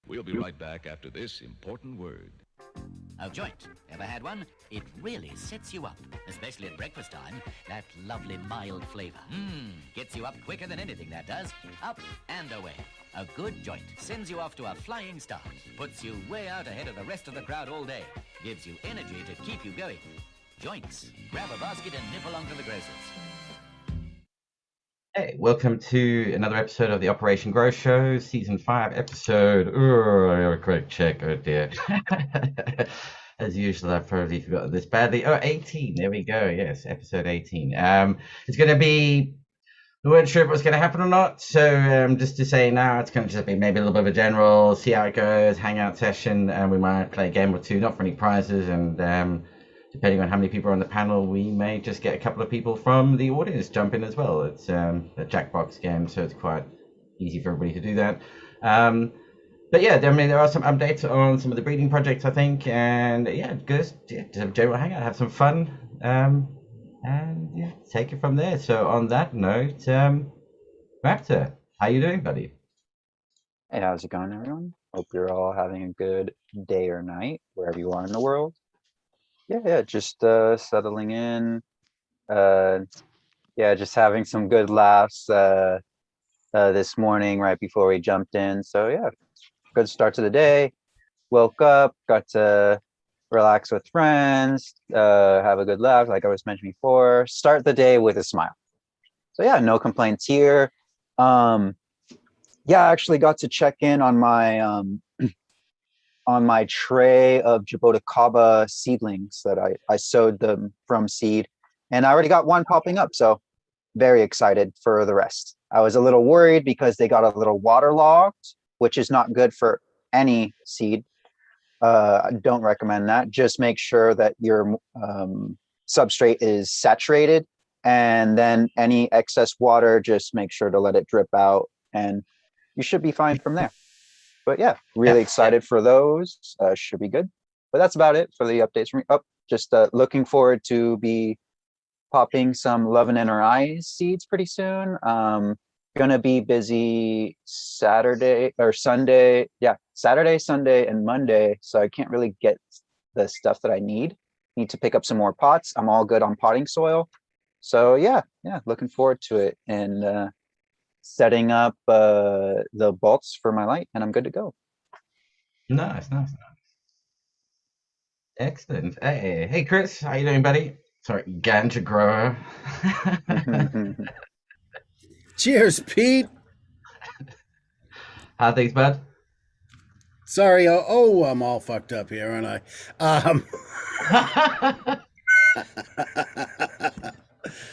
We'll be right back after this important word. A joint. Ever had one? It really sets you up, especially at breakfast time. That lovely mild flavor. Gets you up quicker than anything that does. Up and away. A good joint sends you off to a flying start. Puts you way out ahead of the rest of the crowd all day. Gives you energy to keep you going. Joints. Grab a basket and nip along to the grocers. Hey, welcome to another episode of the Operation Grow Show, Season 5, episode... Oh, I got a quick check, oh dear. As usual, I've probably forgotten this badly. Oh, 18, there we go, yes, episode 18. It's going to be... We weren't sure if it was going to happen or not, so just to say now, it's going to just be maybe a little bit of a general, see how it goes, hangout session, and we might play a game or two, not for any prizes, and... depending on how many people are on the panel, we may just get a couple of people from the audience jump in as well. It's a Jackbox game, so it's quite easy for everybody to do that. But yeah, I mean, there are some updates on some of the breeding projects, I think, and yeah, just have a general hangout, have some fun, and yeah, take it from there. So on that note, Raptor, how you doing, buddy? Hey, how's it going, everyone? Hope you're all having a good day or night, wherever you are in the world. Yeah, just settling in. Just having some good laughs this morning right before we jumped in. So yeah, good start to the day. Woke up, got to relax with friends, have a good laugh, like I was mentioning before. Start the day with a smile. So yeah, no complaints here. I actually got to check in on my tray of Jaboticaba seedlings that I sowed them from seed, and I already got one popping up, so very excited for the rest. I was a little worried because they got a little waterlogged, which is not good for any seed. I don't recommend that. Just make sure that your substrate is saturated, and then any excess water, just make sure to let it drip out, and you should be fine from there. But yeah, really excited for those. Should be good. But that's about it for the updates from me. Just looking forward to be popping some Lovin' in Our Eyes seeds pretty soon. Gonna be busy Saturday or Sunday. Yeah, Saturday, Sunday, and Monday. So I can't really get the stuff that I need. Need to pick up some more pots. I'm all good on potting soil. So yeah, looking forward to it. And setting up the bolts for my light, and I'm good to go. Nice. Excellent. Hey, Chris, how you doing, buddy? Sorry, ganja grower. Cheers, Pete. How things, bud? Sorry, I'm all fucked up here, aren't I?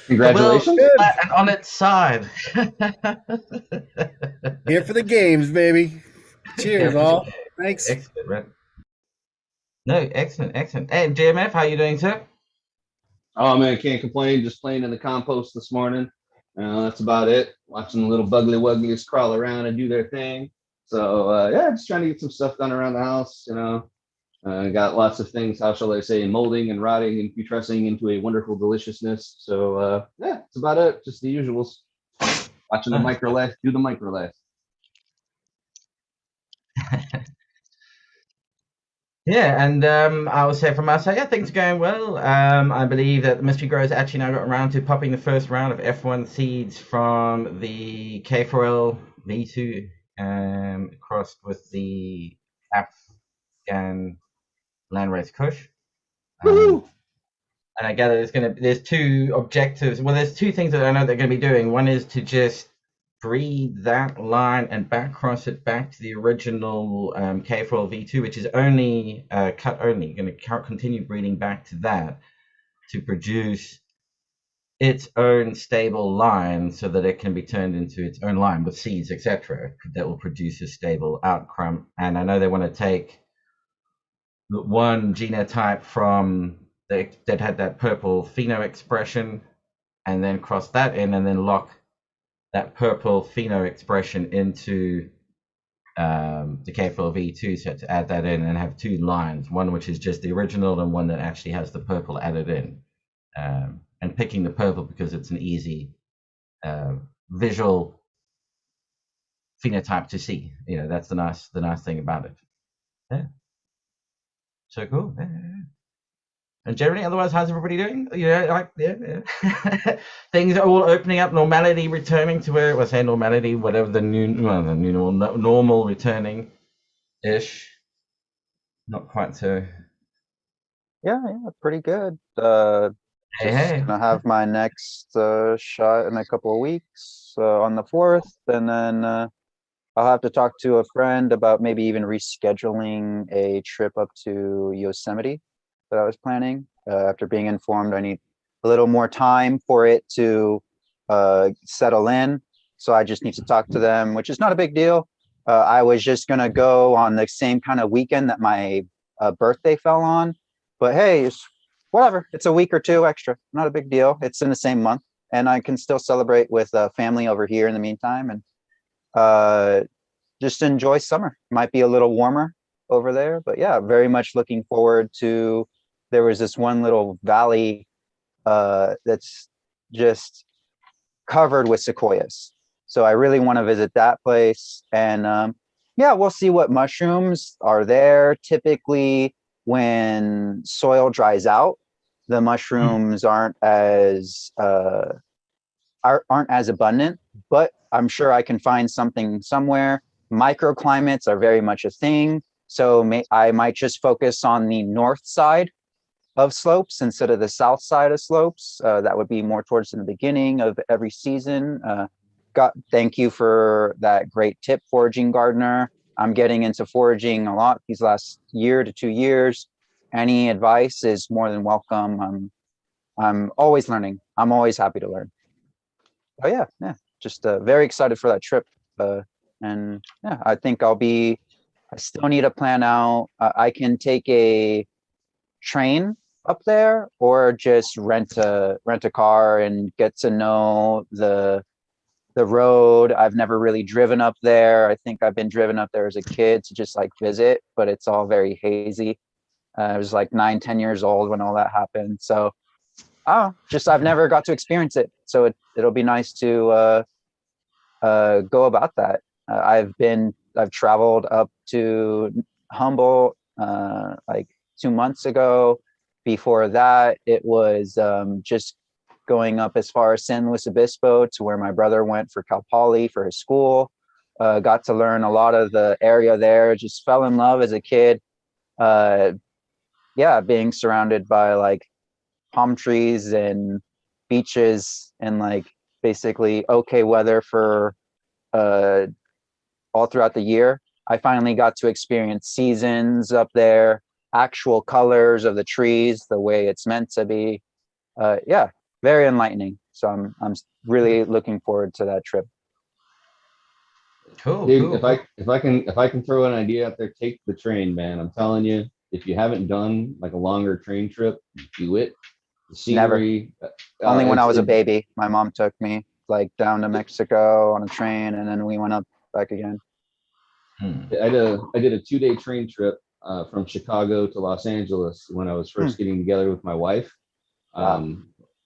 Congratulations. And on its side. Here for the games, baby. Cheers, all. Thanks. Excellent, right? No, excellent. Hey, JMF, how you doing, sir? Oh man, can't complain. Just playing in the compost this morning. That's about it. Watching the little buggly wugglies crawl around and do their thing. So just trying to get some stuff done around the house. Got lots of things. How shall I say? Molding and rotting and putrescing into a wonderful deliciousness. So that's about it. Just the usuals. Watching the microlith, do the microlith. Yeah, and I will say from our side, things are going well. I believe that the Mystery Growers actually now got around to popping the first round of F1 seeds from the K4L V2 crossed with the Afghan Landrace Kush. And I gather there's two objectives. Well, there's two things that I know they're going to be doing. One is to just breed that line and back cross it back to the original K4L V2, which is only cut only. Going to continue breeding back to that to produce its own stable line so that it can be turned into its own line with seeds, etc. that will produce a stable outcrop. And I know they want to take the one genotype from that had that purple pheno expression and then cross that in and then lock that purple pheno expression into the K4L V2, so to add that in and have two lines, one which is just the original and one that actually has the purple added in. And picking the purple because it's an easy visual phenotype to see. That's the nice thing about it. Yeah. So cool. Yeah. And generally, otherwise, how's everybody doing? Things are all opening up, normality returning to where I say normality, whatever the new normal returning ish. Not quite so. Yeah, pretty good. Hey. Gonna have my next shot in a couple of weeks on the 4th, and then I'll have to talk to a friend about maybe even rescheduling a trip up to Yosemite that I was planning. After being informed, I need a little more time for it to settle in. So I just need to talk to them, which is not a big deal. I was just gonna go on the same kind of weekend that my birthday fell on, but hey, whatever. It's a week or two extra. Not a big deal. It's in the same month, and I can still celebrate with family over here in the meantime, and just enjoy summer. Might be a little warmer over there, but yeah, very much looking forward to. There was this one little valley that's just covered with sequoias, so I really want to visit that place. And yeah, we'll see what mushrooms are there. Typically, when soil dries out, the mushrooms aren't as abundant, but I'm sure I can find something somewhere. Microclimates are very much a thing, so I might just focus on the north side of slopes instead of the south side of slopes. That would be more towards the beginning of every season. Thank you for that great tip, Foraging Gardener. I'm getting into foraging a lot these last year to 2 years. Any advice is more than welcome. I'm always learning. I'm always happy to learn. Oh yeah, just very excited for that trip. And yeah, I think I still need to plan out. I can take a train up there or just rent a car and get to know the road. I've never really driven up there. I think I've been driven up there as a kid to just like visit, but it's all very hazy. I was like 9, 10 years old when all that happened. So I've never got to experience it. So it'll be nice to go about that. I've traveled up to Humboldt like 2 months ago. Before that, it was just going up as far as San Luis Obispo to where my brother went for Cal Poly for his school. Got to learn a lot of the area there. Just fell in love as a kid. Yeah, being surrounded by like palm trees and beaches and like basically okay weather for all throughout the year. I finally got to experience seasons up there, actual colors of the trees, the way it's meant to be. Yeah, very enlightening. So I'm really looking forward to that trip. Cool. Dude, cool. if I can throw an idea out there, take the train, man. I'm telling you, if you haven't done like a longer train trip, do it. The scenery. Only when I was a baby, my mom took me like down to Mexico on a train, and then we went up back again. I did a 2-day train trip from Chicago to Los Angeles when I was first getting together with my wife. Wow.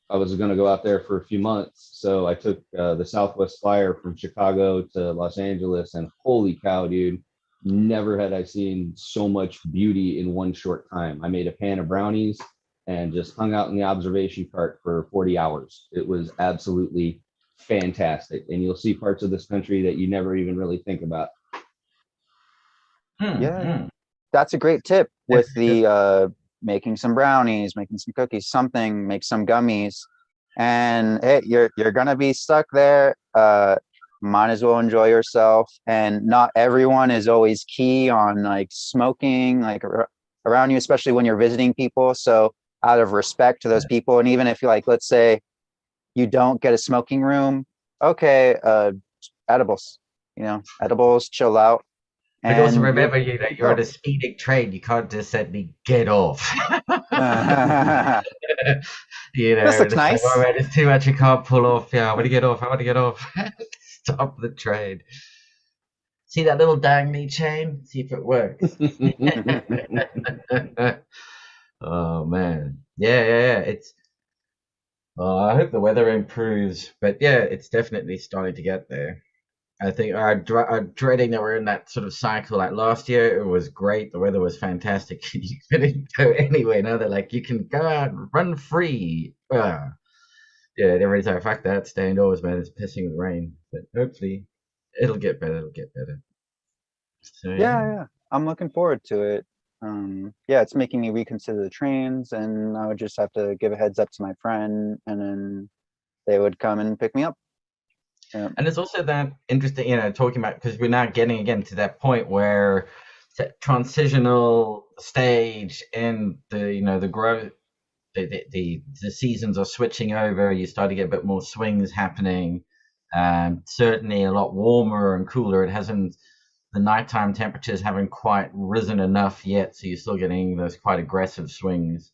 I was going to go out there for a few months, so I took the Southwest Flyer from Chicago to Los Angeles, and holy cow, dude! Never had I seen so much beauty in one short time. I made a pan of brownies and just hung out in the observation cart for 40 hours. It was absolutely fantastic, and you'll see parts of this country that you never even really think about. Yeah, that's a great tip with the making some brownies, making some cookies, something, make some gummies. And hey, you're gonna be stuck there. Might as well enjoy yourself. And not everyone is always key on like smoking, like around you, especially when you're visiting people. So out of respect to those people, and even if you like, let's say you don't get a smoking room, okay, edibles, edibles, chill out. But also And remember, you're on a speeding train. You can't just suddenly get off. This looks nice. Like, oh, man, it's too much. You can't pull off. Yeah, I want to get off. I want to get off. Stop the train. See that little dangly chain? See if it works. Oh man, yeah. It's. I hope the weather improves, but yeah, it's definitely starting to get there. I think I'm dreading that we're in that sort of cycle. Like last year, it was great. The weather was fantastic. You couldn't go anywhere. Now that like you can go out and run free. Yeah, everybody's like, fuck that, stay indoors, man. It's pissing with rain. But hopefully, it'll get better. It'll get better. So Yeah, yeah. yeah. I'm looking forward to it. Yeah, it's making me reconsider the trains, and I would just have to give a heads up to my friend, and then they would come and pick me up. Yeah. And it's also that interesting, talking about because we're now getting again to that point where the transitional stage in the growth, the seasons are switching over. You start to get a bit more swings happening. Certainly a lot warmer and cooler. The nighttime temperatures haven't quite risen enough yet, so you're still getting those quite aggressive swings.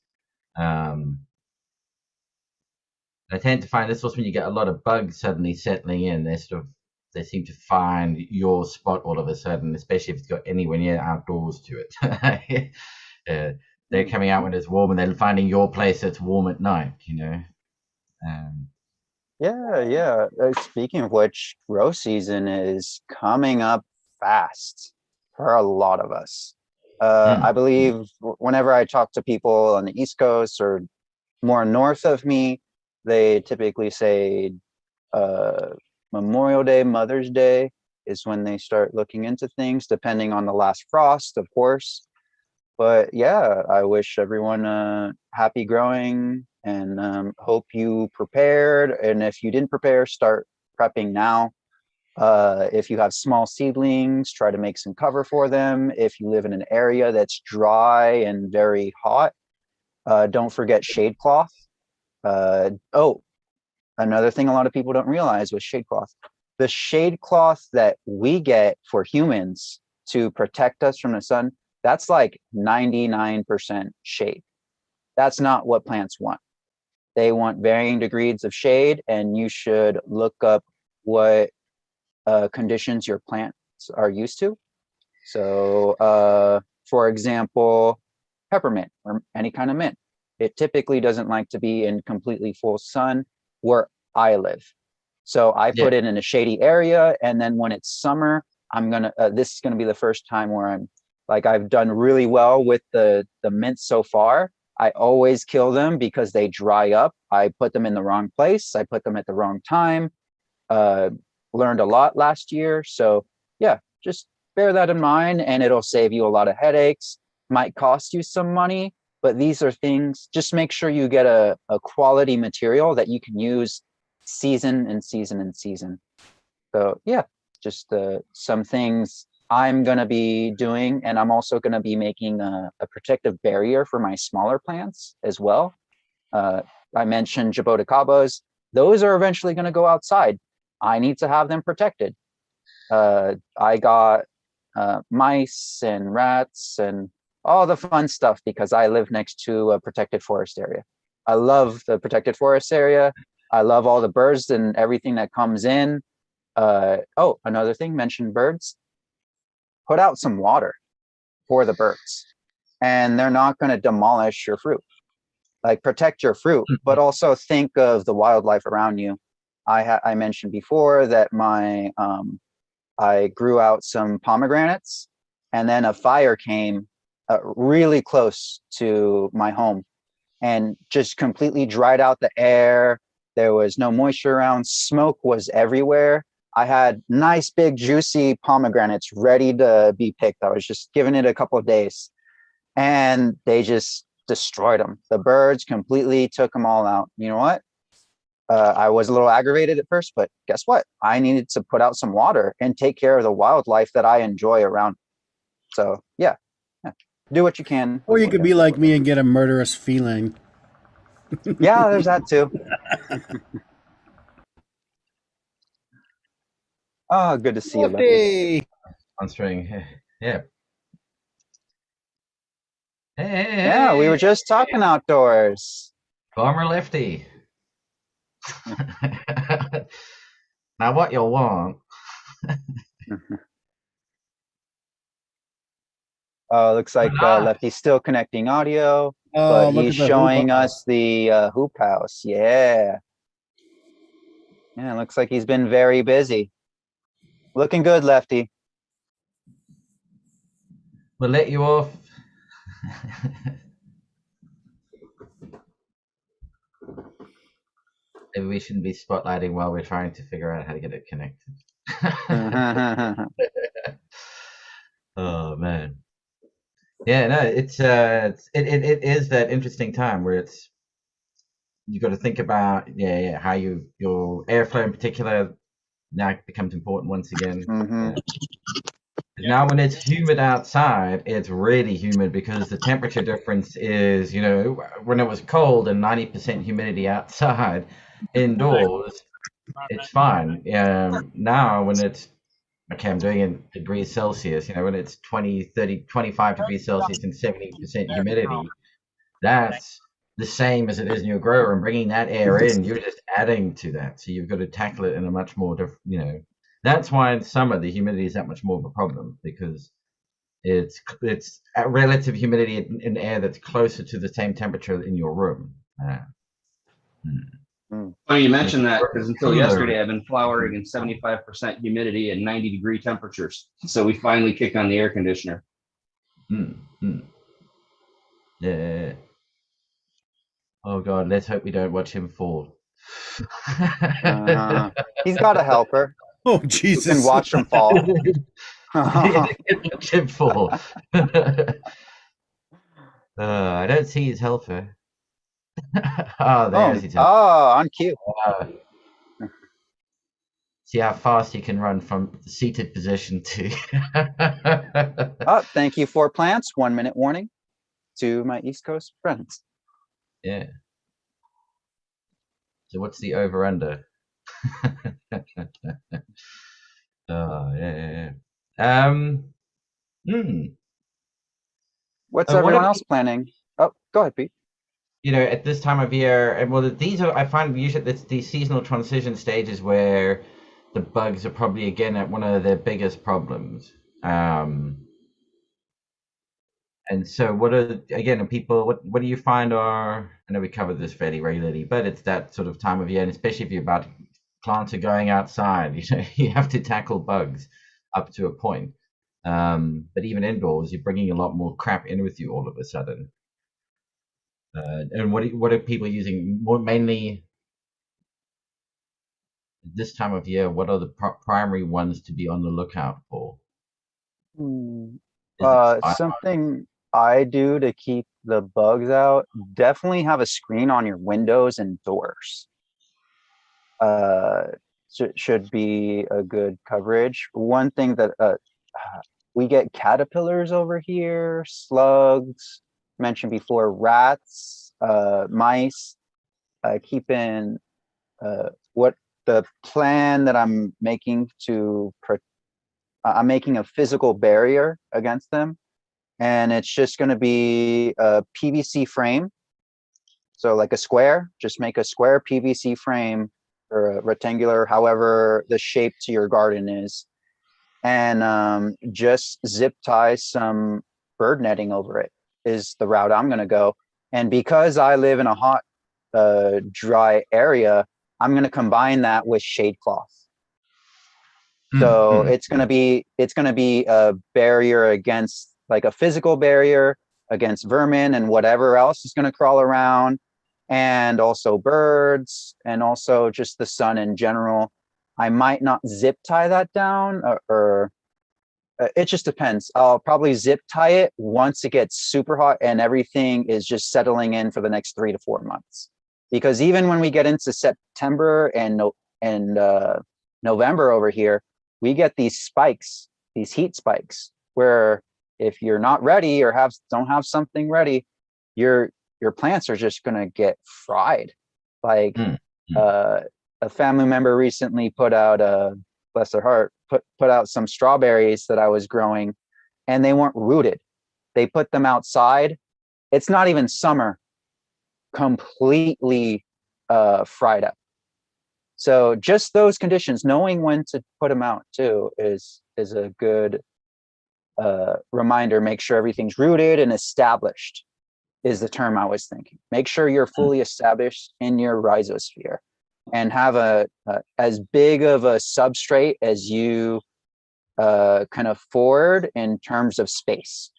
I tend to find this was when you get a lot of bugs suddenly settling in. They seem to find your spot all of a sudden, especially if it's got anywhere near outdoors to it. They're coming out when it's warm, and they're finding your place that's warm at night. Um, Yeah, yeah. Speaking of which, grow season is coming up fast for a lot of us. I believe whenever I talk to people on the East Coast or more north of me, they typically say Memorial Day, Mother's Day is when they start looking into things, depending on the last frost, of course. But yeah, I wish everyone happy growing, and hope you prepared. And if you didn't prepare, start prepping now. If you have small seedlings, try to make some cover for them. If you live in an area that's dry and very hot, don't forget shade cloth. Oh, another thing a lot of people don't realize with shade cloth, the shade cloth that we get for humans to protect us from the sun, that's like 99% shade. That's not what plants want. They want varying degrees of shade, and you should look up what conditions your plants are used to. So, for example, peppermint or any kind of mint, it typically doesn't like to be in completely full sun where I live. So I yeah, put it in a shady area, and then when it's summer, this is gonna be the first time where I've done really well with the mints so far. I always kill them because they dry up. I put them in the wrong place. I put them at the wrong time. Learned a lot last year. So yeah, just bear that in mind, and it'll save you a lot of headaches. Might cost you some money, but these are things, just make sure you get a quality material that you can use season and season and season. So yeah, just some things I'm going to be doing. And I'm also going to be making a protective barrier for my smaller plants as well. I mentioned jaboticabas. Those are eventually going to go outside. I need to have them protected. I got mice and rats and all the fun stuff because I live next to a protected forest area. I love the protected forest area. I love all the birds and everything that comes in. Oh, another thing, mentioned birds. Put out some water for the birds, and they're not going to demolish your fruit. Like, protect your fruit, but also think of the wildlife around you. I mentioned before that I grew out some pomegranates, and then a fire came really close to my home and just completely dried out the air. There was no moisture around. Smoke was everywhere. I had nice, big, juicy pomegranates ready to be picked. I was just giving it a couple of days, and they just destroyed them. The birds completely took them all out. You know what? I was a little aggravated at first, but guess what? I needed to put out some water and take care of the wildlife that I enjoy around. So yeah, do what you can. Or you could be like me and get a murderous feeling. Yeah, there's that too. Oh, good to see you, Lucky. Hey, answering. Yeah. Hey, Yeah, we were just talking outdoors. Farmer Lefty. Now, what you'll want. Looks like Lefty's still connecting audio, oh, but look he's at the hoop showing house. us the hoop house. Yeah. Yeah, looks like he's been very busy. Looking good, Lefty. We'll let you off. Maybe we shouldn't be spotlighting while we're trying to figure out how to get it connected. Oh man. Yeah, no, it is that interesting time where it's you got to think about how your airflow in particular now becomes important once again. Mhm. Now when it's humid outside, it's really humid because the temperature difference is, when it was cold and 90% humidity outside, indoors, it's fine. Now when it's, okay, I'm doing it in degrees Celsius, when it's 20, 30, 25 degrees Celsius and 70% humidity, that's the same as it is in your grower, and bringing that air in, you're just adding to that. So you've got to tackle it in a much more different, that's why in summer the humidity is that much more of a problem, because it's at relative humidity in air that's closer to the same temperature in your room. Funny you mentioned that, because until Cooler. yesterday I've been flowering in 75% humidity and 90-degree temperatures. So we finally kick on the air conditioner. Yeah. Oh God, let's hope we don't watch him fall. He's got a helper. Oh You Jesus! can watch him fall. Watch him fall. I don't see his helper. Oh, there's his helper. Oh, on cue. See how fast he can run from the seated position to. Oh, thank you for plants. 1 minute warning to my East Coast friends. Yeah. So what's the over under? Oh yeah. What's what everyone are else planning? Oh, go ahead, Pete. At this time of year, and well, these are, I find usually it's these seasonal transition stages where the bugs are probably again at one of their biggest problems. And so what do you find are, I know we cover this fairly regularly, but it's that sort of time of year, and especially if you're about plants are going outside, you have to tackle bugs up to a point. But even indoors, you're bringing a lot more crap in with you all of a sudden. And what are people using more mainly this time of year? What are the primary ones to be on the lookout for? Something I do to keep the bugs out, definitely have a screen on your windows and doors. Should be a good coverage. One thing that we get caterpillars over here, slugs, mentioned before, rats, mice. Keeping what the plan that I'm making I'm making a physical barrier against them, and it's just going to be a PVC frame. So like a square, just make a square PVC frame or a rectangular, however the shape to your garden is, and just zip tie some bird netting over it is the route I'm going to go. And because I live in a hot, dry area, I'm going to combine that with shade cloth. So it's going to be a barrier against, like a physical barrier against vermin and whatever else is going to crawl around, and also birds, and also just the sun in general. I might not zip tie that down, or it just depends. I'll probably zip tie it once it gets super hot and everything is just settling in for the next 3 to 4 months. Because even when we get into September and November over here, we get these spikes, these heat spikes, where if you're not ready or don't have something ready, your plants are just gonna get fried. Like a family member recently put out, bless their heart, put out some strawberries that I was growing, and they weren't rooted. They put them outside. It's not even summer. Completely fried up. So just those conditions, knowing when to put them out too, is a good reminder. Make sure everything's rooted and established is the term I was thinking. Make sure you're fully established in your rhizosphere and have as big of a substrate as you can afford in terms of space.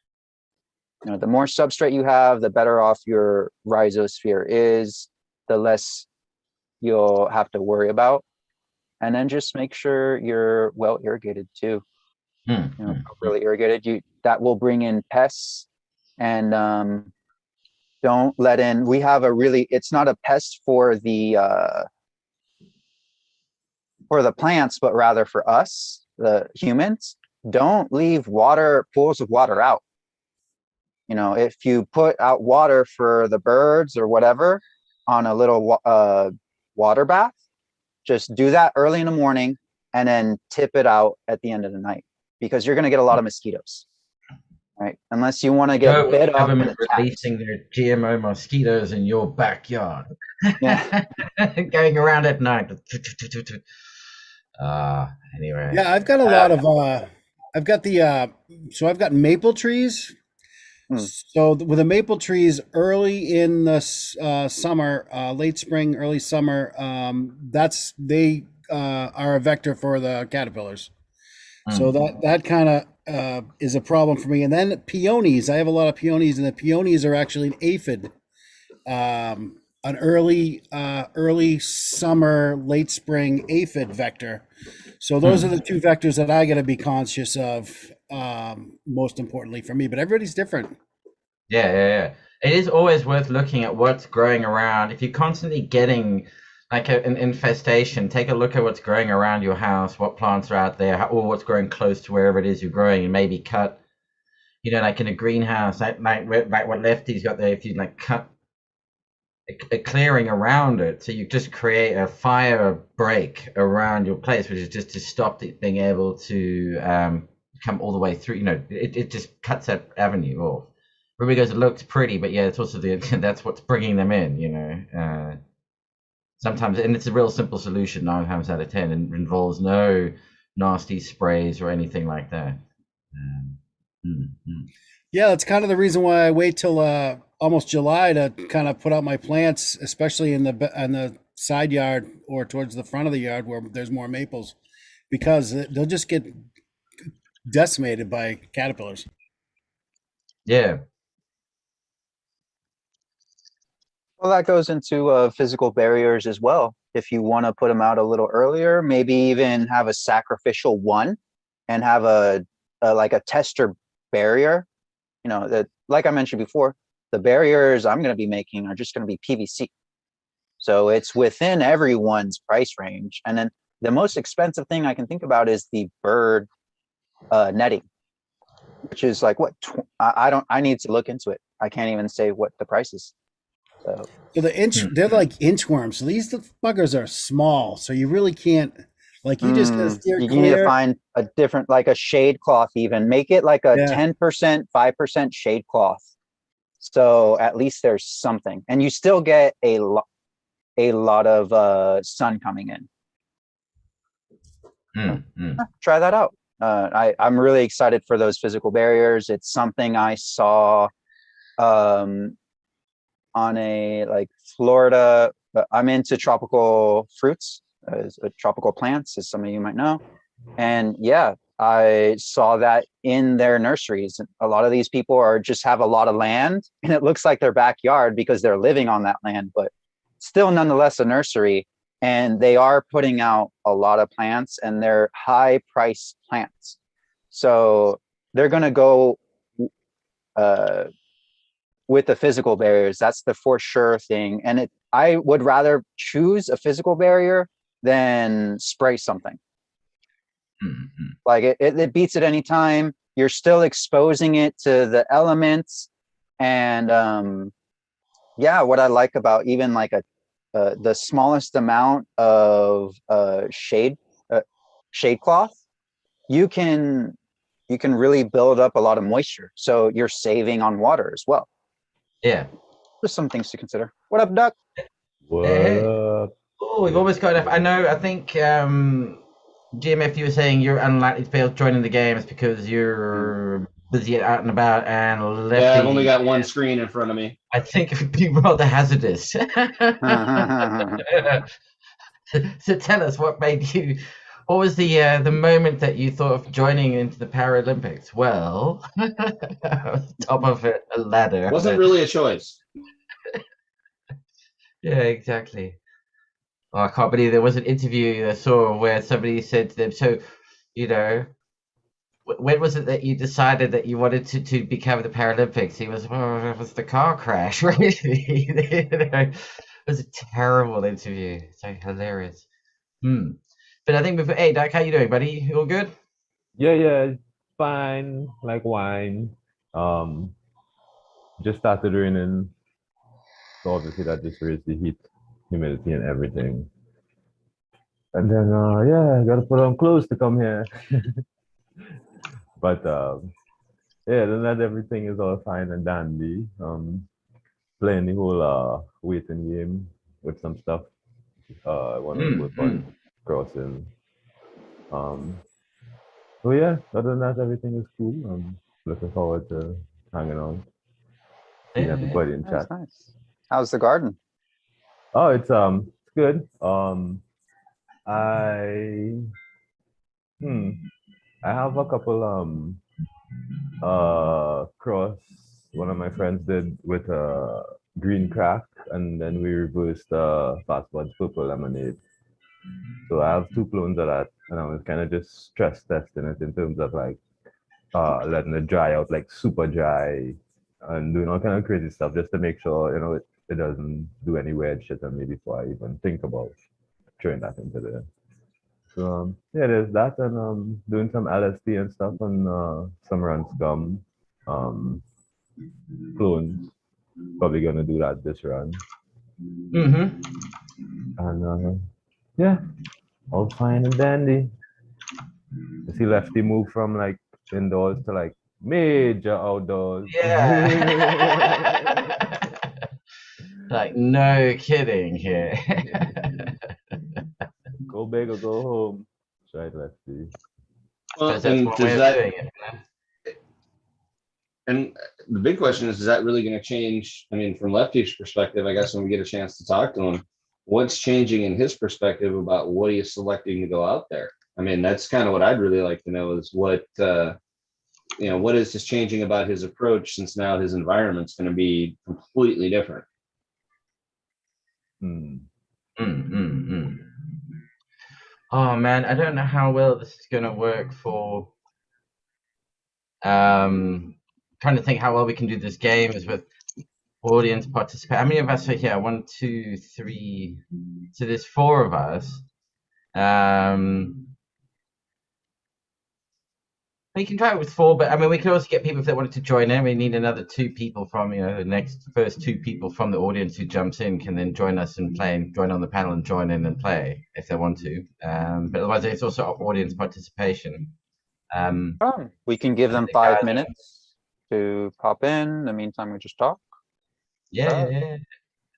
You know, the more substrate you have, the better off your rhizosphere is, the less you'll have to worry about. And then just make sure you're well irrigated too. You know, properly irrigated. That will bring in pests, and don't let in. We have a really. It's not a pest for the plants, but rather for us, the humans. Don't leave pools of water out. You know, if you put out water for the birds or whatever on a little water bath, just do that early in the morning and then tip it out at the end of the night, because you're going to get a lot of mosquitoes, right? Unless you want to get bit up and attacked. Releasing their GMO mosquitoes in your backyard. Yeah. Going around at night. Anyway. Yeah, I've got a lot of I've got maple trees. So with the maple trees, early in the summer, late spring, early summer, they are a vector for the caterpillars. So that kind of is a problem for me. And then peonies, I have a lot of peonies, and the peonies are actually an aphid, an early summer, late spring aphid vector. So those are the two vectors that I got to be conscious of, most importantly for me. But everybody's different. Yeah. It is always worth looking at what's growing around. If you're constantly getting like an infestation, take a look at what's growing around your house, what plants are out there, or what's growing close to wherever it is you're growing, and maybe cut, like in a greenhouse, like what Lefty's got there, if you like cut a clearing around it, so you just create a fire break around your place, which is just to stop it being able to come all the way through. It just cuts that avenue off. Everybody goes, it looks pretty, but yeah, it's also that's what's bringing them in. Sometimes, and it's a real simple solution 9 times out of 10, and involves no nasty sprays or anything like that. Yeah, that's kind of the reason why I wait till almost July to kind of put out my plants, especially on the side yard or towards the front of the yard where there's more maples, because they'll just get decimated by caterpillars. Yeah. Well, that goes into physical barriers as well. If you want to put them out a little earlier, maybe even have a sacrificial one and have a tester barrier. That, like I mentioned before, the barriers I'm going to be making are just going to be PVC. So it's within everyone's price range. And then the most expensive thing I can think about is the bird netting, which is like what I need to look into it. I can't even say what the price is. So they're like inchworms. So these buggers are small. So you really can't, like, you just gotta steer you clear. need to find a different, like a shade cloth, even make it like a 10%, 5% shade cloth. So at least there's something, and you still get a lot of sun coming in. Try that out. I'm really excited for those physical barriers. It's something I saw on a Florida. I'm into tropical fruits, tropical plants, as some of you might know. And yeah, I saw that in their nurseries. A lot of these people have a lot of land, and it looks like their backyard because they're living on that land, but still nonetheless a nursery. And they are putting out a lot of plants, and they're high price plants. So they're going to go with the physical barriers. That's the for sure thing. And I would rather choose a physical barrier than spray something. Like it beats it any time. You're still exposing it to the elements. And what I like about even like the smallest amount of shade cloth, you can really build up a lot of moisture. So you're saving on water as well. Yeah. Just some things to consider. What up, Duck? What up? Oh, we've almost got enough. I think GMF, you were saying you're unlikely to be able to join in the games because you're busy out and about, and Lefty, I've only got one screen in front of me. I think it would be rather hazardous. So tell us, what made you What was the moment that you thought of joining into the Paralympics? Well, top of a ladder. Wasn't really a choice. Yeah, exactly. Oh, I can't believe there was an interview I saw where somebody said to them, "So, you know, when was it that you decided that you wanted to become the Paralympics?" He was, "Well, it was the car crash, really." It was a terrible interview. So hilarious. Hmm. But I think hey, Dak, how you doing, buddy? You all good? Yeah, yeah, it's fine, like wine. Um, just started raining, so obviously that just raised the heat, humidity, and everything. And then, yeah, I gotta put on clothes to come here. But yeah, then that everything is all fine and dandy. Playing the whole waiting game with some stuff. I want to work Mm. on crossing. Um, so yeah, other than that, everything is cool. I'm looking forward to hanging out, seeing Yeah, yeah. everybody in Nice, chat. nice. How's the garden? Oh, it's good. I hmm, I have a couple cross one of my friends did with green crack, and then we reversed fastbud's purple lemonade. So I have two clones of that, and I was kind of just stress testing it in terms of like letting it dry out like super dry and doing all kind of crazy stuff just to make sure it doesn't do any weird shit on me before I even think about throwing that into there. So yeah, there's that, and doing some LSD and stuff, and some run scum um clones. Probably gonna do that this run, Mm-hmm. and yeah, all fine and dandy. I see Lefty move from like indoors to like major outdoors. Yeah. Like, no kidding here. Go big or go home. That's right, Lefty. Well, Suppose that's and one way does of that doing it. and the big question is that really going to change? I mean, from Lefty's perspective, I guess when we get a chance to talk to him, what's changing in his perspective about what he is selecting to go out there? I mean, that's kind of what I'd really like to know is what is just changing about his approach since now his environment's going to be completely different. Hmm. Oh man, I don't know how well this is gonna work for trying to think how well we can do this game is with audience participate. How many of us are here? One, two, three. So there's four of us. We can try it with four, but I mean, we could also get people if they wanted to join in. We need another two people from, the first two people from the audience who jumps in can then join us and play and join on the panel and join in and play if they want to. But otherwise, it's also audience participation. We can give them The 5 minutes to pop in. In the meantime, we just talk. yeah.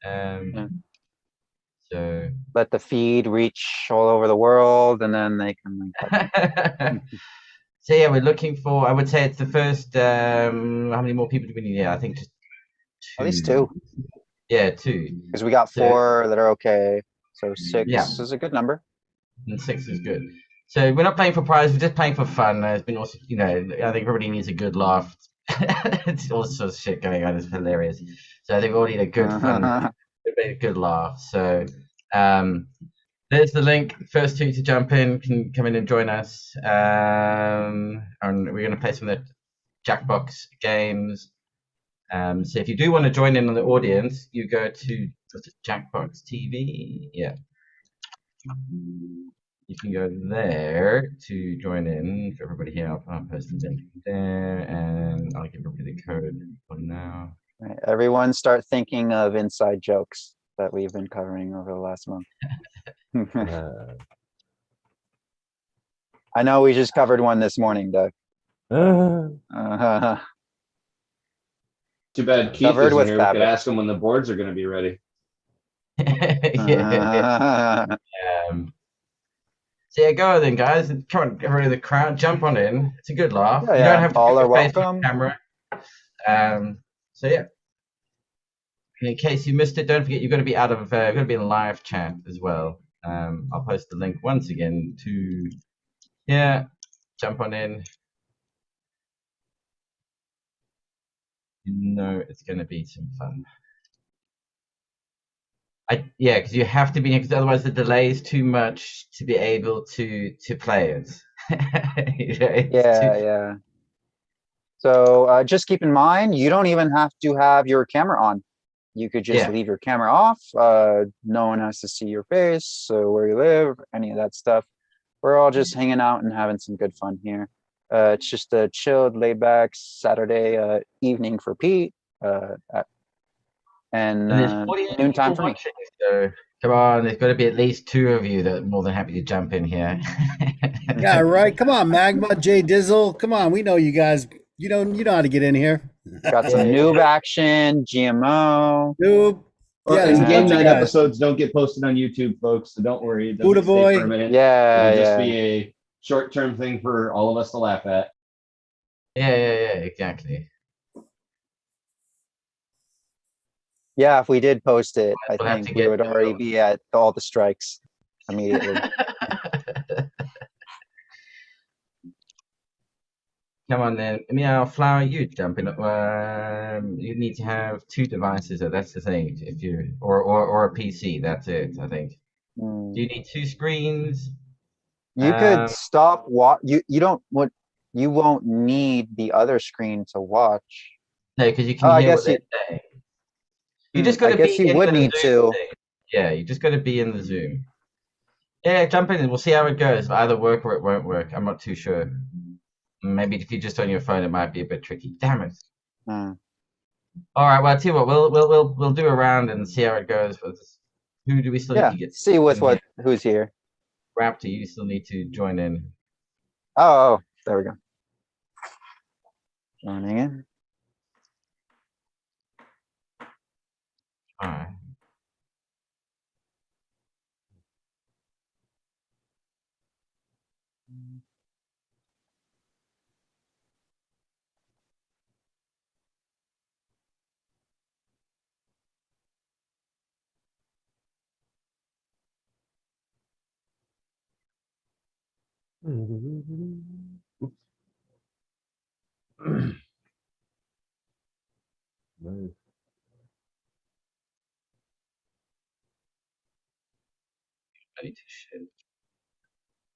Yeah. So. Let the feed reach all over the world, and then they can like. So yeah, we're looking for. I would say it's the first. How many more people do we need? Yeah, I think just At least two. two, Yeah, two. because we got So, four that are okay. So yeah, six is a good number. and six is good. So we're not playing for prize. We're just playing for fun. It's been also, I think everybody needs a good laugh. It's all sorts of shit going on. It's hilarious. So I think we all need a good fun, a good laugh. So there's the link. First two to jump in can come in and join us. And we're going to play some of the Jackbox games. So if you do want to join in on the audience, you go to Jackbox TV. Yeah. You can go there to join in for everybody here. I'll post the link there and I'll give everybody the code for now. Right. Everyone start thinking of inside jokes that we've been covering over the last month. I know we just covered one this morning, Doug. Too bad Keith Covered isn't with here. We could fabric. ask him when the boards are going to be ready. Yeah. So yeah, go then, guys. Come on, get rid of the crowd. Jump on in. It's a good laugh. Yeah, you yeah. don't have to All put are your face on welcome. camera. So yeah. In case you missed it, don't forget you've got to be out of. You've got to be in live chat as well. I'll put post the link once again to here. Jump on in. You know it's going to be some fun. Yeah, because you have to be here, because otherwise the delay is too much to be able to play it. Yeah. So just keep in mind, you don't even have to have your camera on. You could just leave your camera off. No one has to see your face, where you live, any of that stuff. We're all just hanging out and having some good fun here. It's just a chilled, laid back Saturday evening for Pete. And there's 48 noontime people for me. watching, so come on, there's got to be at least 2 of you that are more than happy to jump in here. Yeah, right. Come on, Magma, Jay Dizzle. Come on, we know you guys. You know how to get in here. Got some noob action, GMO. Noob. Well, Yeah, and there's a game bunch of night guys. episodes don't get posted on YouTube, folks, so don't worry. It Buddha doesn't stay boy. permanent. Yeah, It'll just be a short-term thing for all of us to laugh at. Yeah, exactly. Yeah, if we did post it, I We'll have think to we get would already be at all the strikes immediately. Come on then, Meow Flower, you jump in. You need to have 2 devices. That's the thing. If you or a PC, that's it. I think. Do you need 2 screens? You could stop. You don't. What? You won't need the other screen to watch. No, because you can hear what they're saying. You just got to be. I guess you would need to. Yeah, you just got to be in the Zoom. Yeah, jump in and we'll see how it goes. It'll either work or it won't work. I'm not too sure. Maybe if you're just on your phone, it might be a bit tricky. Damn it! All right, well, I'll tell you what, we'll do a round and see how it goes. Who do we still need to get? See with who's here. Raptor, you still need to join in. Oh, there we go. Joining in. All right. Nice.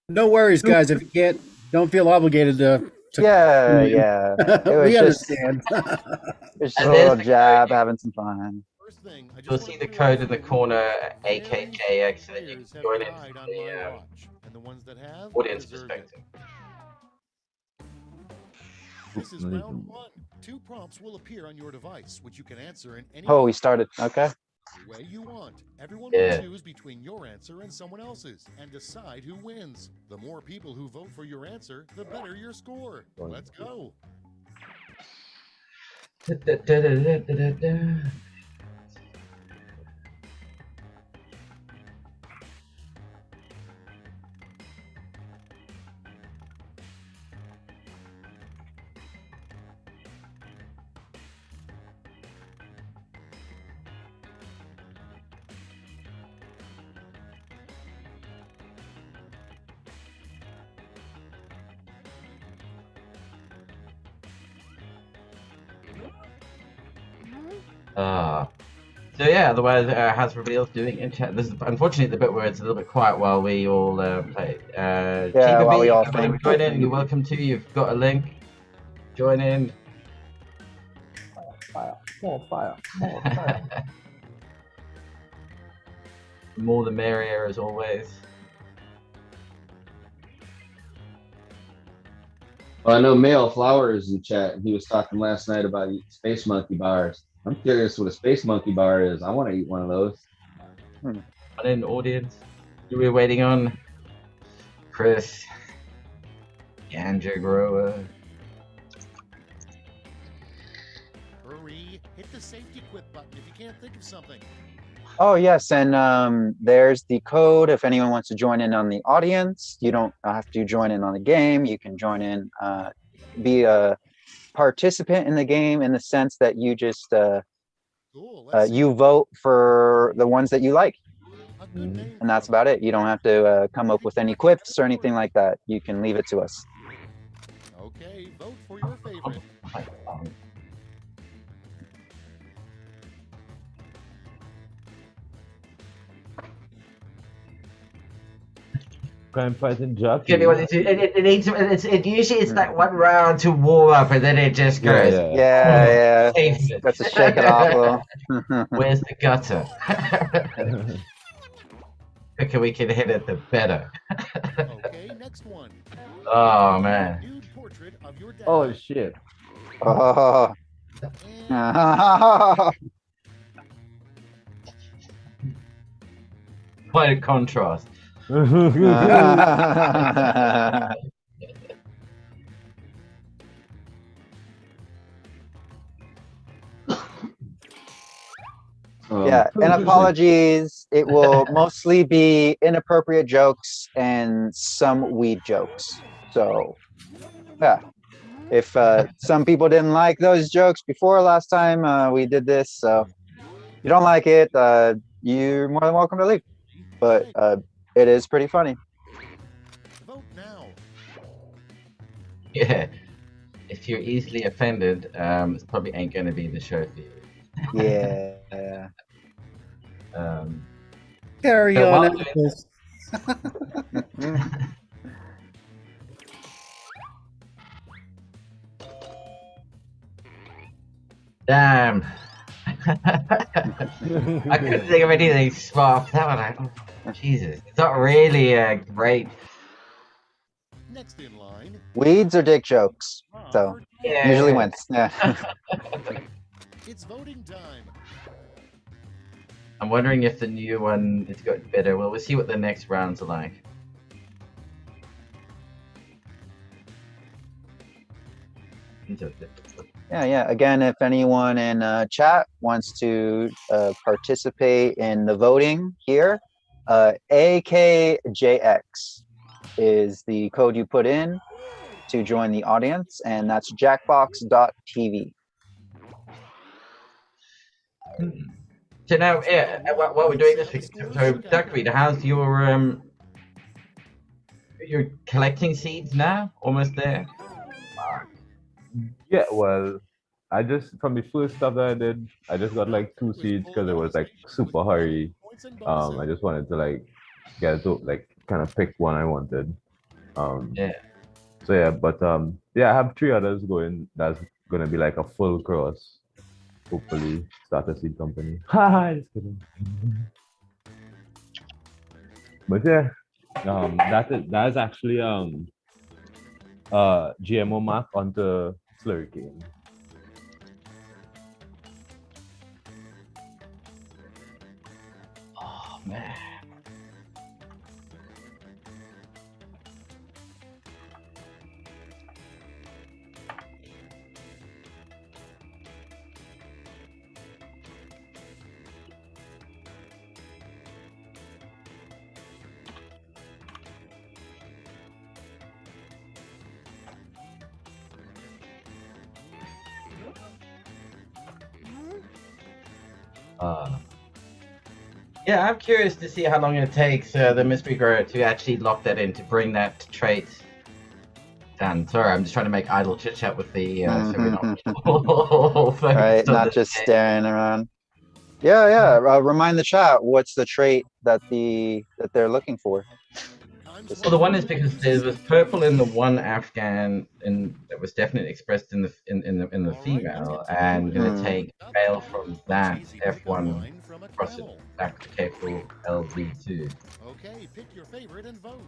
No worries, guys. If you can't, don't feel obligated to Yeah. We understand. It's just a little jab, having some fun. You'll see the code in the corner, AKJX, and then you can join in the audience perspective. This is round 1. 2 prompts will appear on your device, which you can answer in any we started. Okay. way you want. Everyone will choose between your answer and someone else's and decide who wins. The more people who vote for your answer, the better your score. Let's go. So yeah, otherwise, how's everybody else doing in chat? This is unfortunately the bit where it's a little bit quiet while we all play. While we all think. Join in. You're welcome to. You've got a link. Join in. Fire. The more the merrier, as always. Well, I know Male Flowers in chat. He was talking last night about eating space monkey bars. I'm curious what a space monkey bar is. I want to eat one of those. In audience, who we're waiting on? Chris, Ganja Grower. Hurry, hit the safety quit button if you can't think of something. Oh yes, and there's the code if anyone wants to join in on the audience. You don't have to join in on the game. You can join in, be a participant in the game in the sense that you just you vote for the ones that you like. A And that's about it. You don't have to come up with any quips or anything like that. You can leave it to us. Okay, vote for your favorite. Crime fighting jockey. Give me what it needs. Usually it's that one round to warm up, and then it just goes. Yeah. Pavement. Got to shake it off a little. Where's the gutter? The quicker we can hit it, the better. Okay, next one. Oh man. Nude portrait of your dad. Oh shit. Oh. Quite a contrast. Yeah, and apologies. It will mostly be inappropriate jokes and some weed jokes. So, yeah. If some people didn't like those jokes before last time we did this, so if you don't like it, you're more than welcome to leave. But it is pretty funny. Vote now. Yeah. If you're easily offended, it probably ain't going to be the show for you. Yeah. Carry So on. while Elvis. Damn. I couldn't think of anything smart. That one, Jesus. It's not really great. Next in line. Weeds or dick jokes. So Yeah. usually wins. Yeah. It's voting time. I'm wondering if the new one is got better. Well, we'll see what the next rounds are like. Yeah. Again, if anyone in chat wants to participate in the voting here, AKJX is the code you put in to join the audience, and that's jackbox.tv. So now, what we're doing this week. So, Duckweed, how's your you're collecting seeds now? Almost there. Yeah, well, I just from the first stuff that I did, I just got like 2 seeds because it was like super hurry. I just wanted to like get to like kind of pick one I wanted. Yeah. So yeah, but yeah, I have 3 others going. That's gonna be like a full cross. Hopefully, start a seed company. Haha, just kidding. But yeah, that is actually GMO mark onto slurricane. Oh man. Yeah, I'm curious to see how long it takes the mystery grower to actually lock that in, to bring that trait down. Sorry, I'm just trying to make idle chit chat with the so we're not Right, not just staring around. Yeah. Remind the chat what's the trait that they're looking for. Well, the one is because there was purple in the one Afghan, and that was definitely expressed in the female, and gonna take male from that F1 across it back to K4 LV2. Okay, pick your favorite and vote.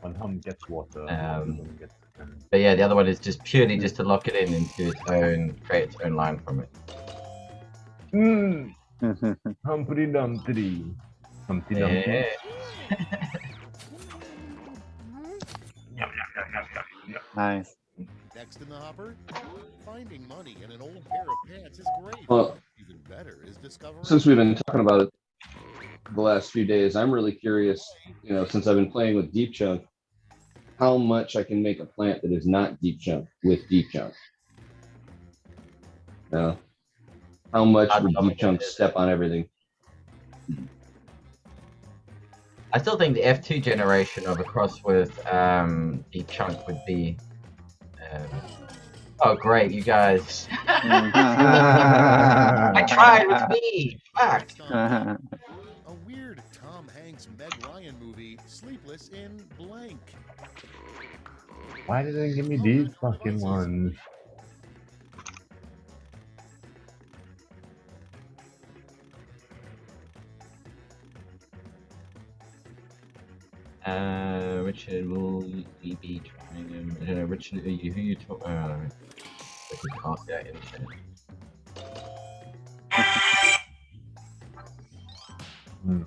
One gets water. But yeah, the other one is just purely just to lock it in into its own, create its own line from it. Humpty Dumpty. Humpty Dumpty. Nice. Next in the hopper, finding money in an old pair of pants is great. Well, even better is discovering. Since we've been talking about it the last few days, I'm really curious, since I've been playing with Deep Chunk, how much I can make a plant that is not deep chunk with deep chunk. Now, how much I'd would love deep to chunk get it. step on everything? I still think the F2 generation of a cross with Deep Chunk would be. Oh, great, you guys. I tried with me. Fuck. Next on a weird Tom Hanks Meg Ryan movie, Sleepless in Blank. Why did they give me All these kinds of fucking devices. ones? Richard will we be trying him? I don't know, Richard, who you talk? I could cast that into. Hmm.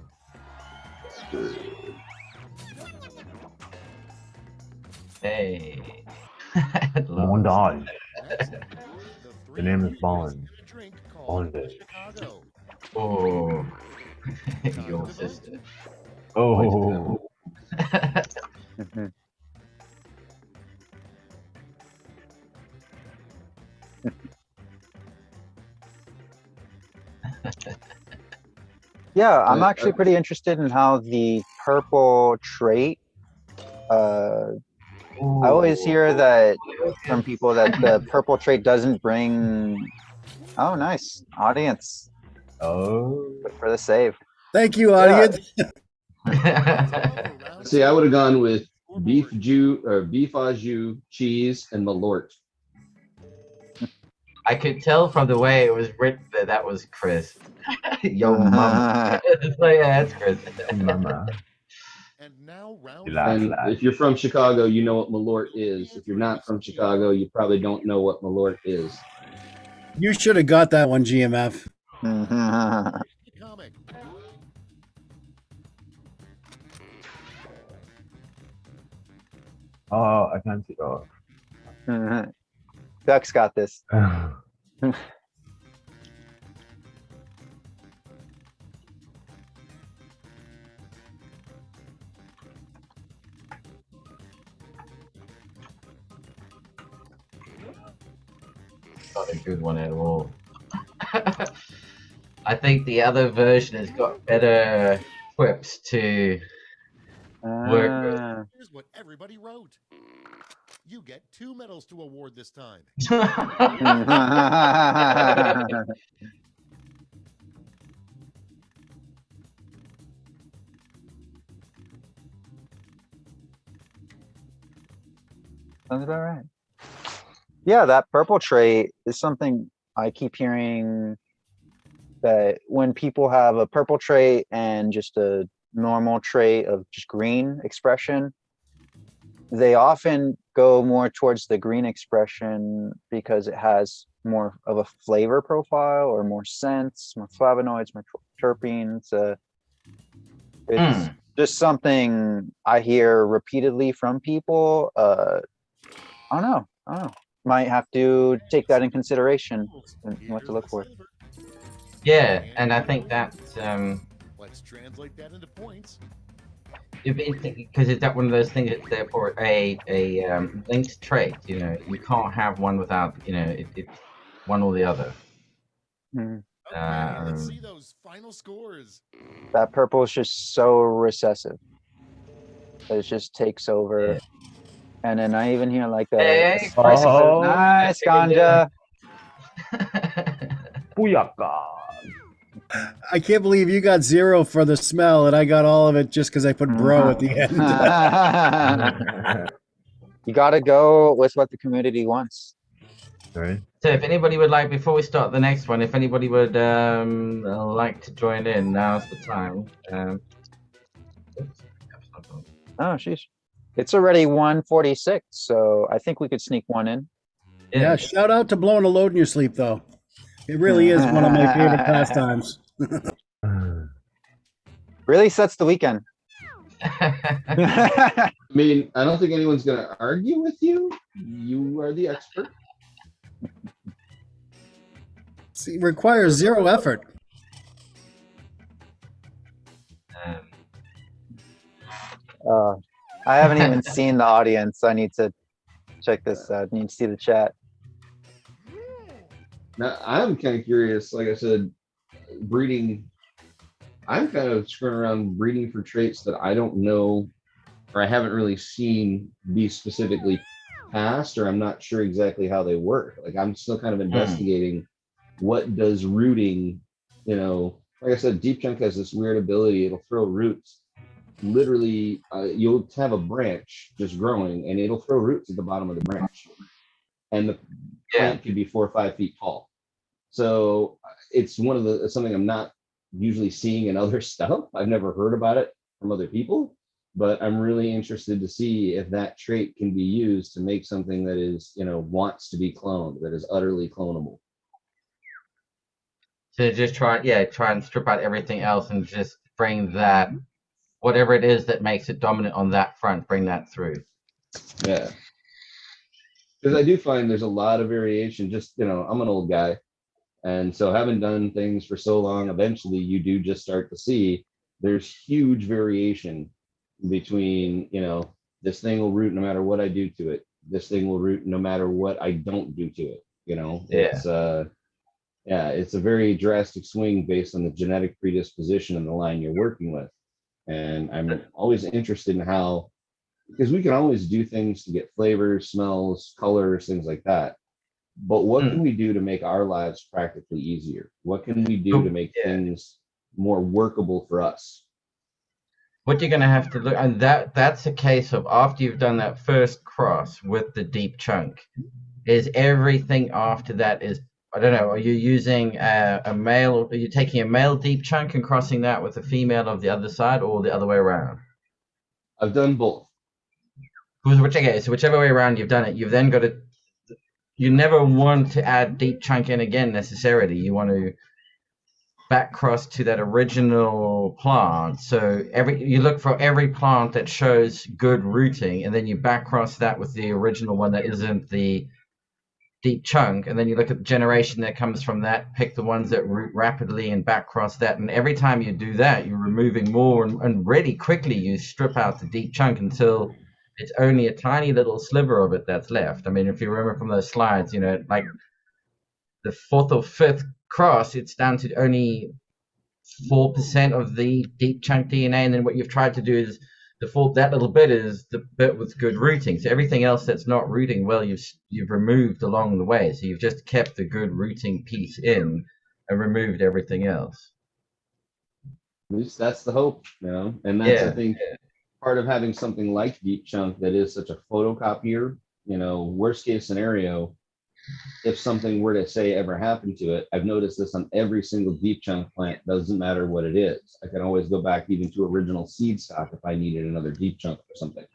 Hey. Bondage. Next, The name is three Bond. in a drink called Bondage. Chicago. Oh, Time your to vote. sister. Oh, Yeah, I'm actually pretty interested in how the purple trait. I always hear that from people that the purple trait doesn't bring. Oh, nice audience oh. for the save. Thank you, Yeah. audience. See, I would have gone with beef jus or beef au jus, cheese, and malort. I could tell from the way it was written that that was Chris. Yo, mama. So yeah, that's Chris. Mama. And now round Relax, And lad. if you're from Chicago, you know what malort is. If you're not from Chicago, you probably don't know what malort is. You should have got that one, GMF. comic. Oh, I can't see. Oh. Duck's got this. Not a good one at all. I think the other version has got better quips to work with. Here's what everybody wrote. You get 2 medals to award this time. Sounds about right. Yeah, that purple trait is something I keep hearing, that when people have a purple trait and just a normal trait of just green expression, they often go more towards the green expression because it has more of a flavor profile or more scents, more flavonoids, more terpenes. It's just something I hear repeatedly from people. I don't know. Might have to take that in consideration and what to look for. Yeah, and I think that Let's translate that into points. because it's that one of those things that's therefore a linked trait. You know, you can't have one without it's one or the other. Mm. Okay, let's see those final scores. That purple is just so recessive. It just takes over. Yeah. And then I even hear like Hey, spice of it. oh, Nice ganja. Booyaka. I can't believe you got 0 for the smell, and I got all of it just because I put bro at the end. You got to go with what the community wants. Right. So if anybody would like, before we start the next one, if anybody would like to join in, now's the time. Oh, sheesh. It's already 1:46, so I think we could sneak one in. Yeah, shout out to blowing a load in your sleep, though. It really is one of my favorite pastimes. Really sets the weekend. I mean, I don't think anyone's going to argue with you. You are the expert. See, it requires 0 effort. I haven't even seen the audience. I need to check this out. I need to see the chat. Now, I'm kind of curious. Like I said, breeding. I'm kind of screwing around breeding for traits that I don't know, or I haven't really seen be specifically passed, or I'm not sure exactly how they work. Like I'm still kind of investigating what does rooting, like I said, Deep Chunk has this weird ability. It'll throw roots. Literally, you'll have a branch just growing and it'll throw roots at the bottom of the branch. And the plant could be 4 or 5 feet tall. So it's something I'm not usually seeing in other stuff. I've never heard about it from other people, but I'm really interested to see if that trait can be used to make something that is, wants to be cloned, that is utterly clonable. So just try and strip out everything else and just bring that, whatever it is that makes it dominant on that front, bring that through. Yeah. Because I do find there's a lot of variation. Just, I'm an old guy. And so having done things for so long, eventually you do just start to see there's huge variation between, this thing will root no matter what I do to it. This thing will root no matter what I don't do to it. It's a very drastic swing based on the genetic predisposition and the line you're working with. And I'm always interested in how, because we can always do things to get flavors, smells, colors, things like that. But what can we do to make our lives practically easier? What can we do to make things more workable for us? What you're going to have to look, and that's a case of after you've done that first cross with the Deep Chunk, is everything after that is, I don't know, are you using a male, are you taking a male Deep Chunk and crossing that with a female of the other side, or the other way around? I've done both. So whichever way around you've done it, you've then got to, you never want to add Deep Chunk in again necessarily. You want to back cross to that original plant. So you look for every plant that shows good rooting, and then you back cross that with the original one that isn't the Deep Chunk, and then you look at the generation that comes from that, pick the ones that root rapidly and back cross that. And every time you do that, you're removing more, and really quickly you strip out the Deep Chunk until it's only a tiny little sliver of it that's left. I mean, if you remember from those slides, like the 4th or 5th cross, it's down to only 4% of the Deep Chunk DNA, and then what you've tried to do is that little bit is the bit with good rooting. So everything else that's not rooting well, you've removed along the way. So you've just kept the good rooting piece in and removed everything else. At least that's the hope, and that's I think part of having something like Deep Chunk that is such a photocopier. Worst case scenario, if something were to say ever happen to it, I've noticed this on every single Deep Chunk plant, doesn't matter what it is. I can always go back even to original seed stock if I needed another Deep Chunk or something.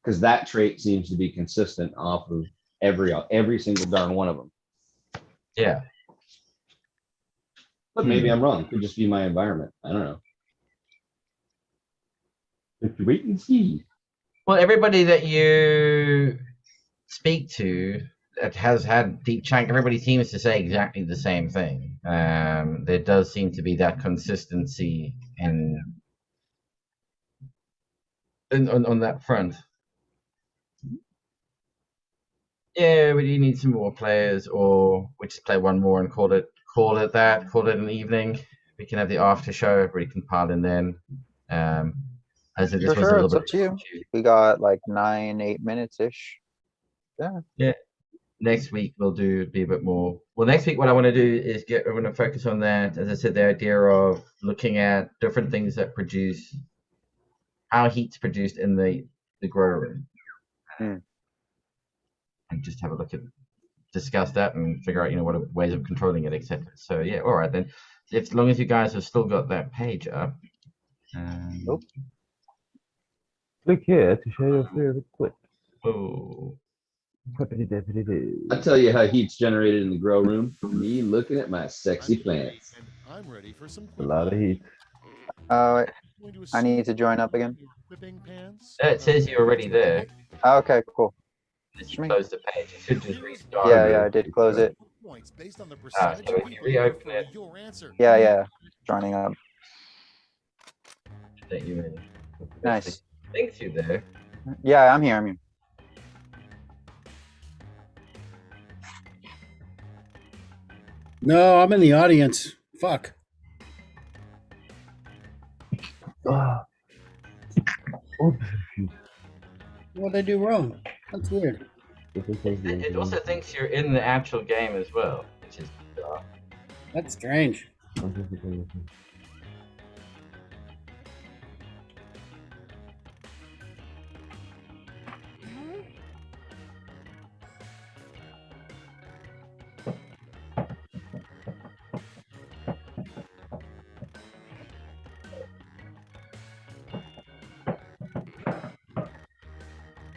Because that trait seems to be consistent off of every single darn one of them. Yeah. But maybe I'm wrong. It could just be my environment. I don't know. If you wait and see. Well, everybody that you speak to that has had Deep Chunk, everybody seems to say exactly the same thing. There does seem to be that consistency on that front. Yeah, but you need some more players, or we just play one more and call it an evening. We can have the after show. Everybody can pile in then. As this For was sure, a little it's bit up to you. We got like 8 minutes ish. Yeah. Next week we'll be a bit more. Well, next week what I want to do is we're going to focus on that. As I said, the idea of looking at different things that produce, how heat's produced in the grow room, and just have a look at, discuss that, and figure out what are ways of controlling it, etc. So yeah, all right then. As long as you guys have still got that page up. Nope. Click here to share your favorite clip. Oh. I'll tell you how heat's generated in the grow room. Me looking at my sexy plants. I'm ready for some A lot of heat. I need to join up again. It says you're already there. Okay, cool. You close the page. You should just restart. Yeah, I did close it. So if you reopen it. Yeah, joining up. That you in. Nice. Thanks you there. Yeah, I'm here. I'm here. No, I'm in the audience. Fuck. Ah. What did I do wrong? That's weird. It also thinks you're in the actual game as well, which is bizarre. That's strange.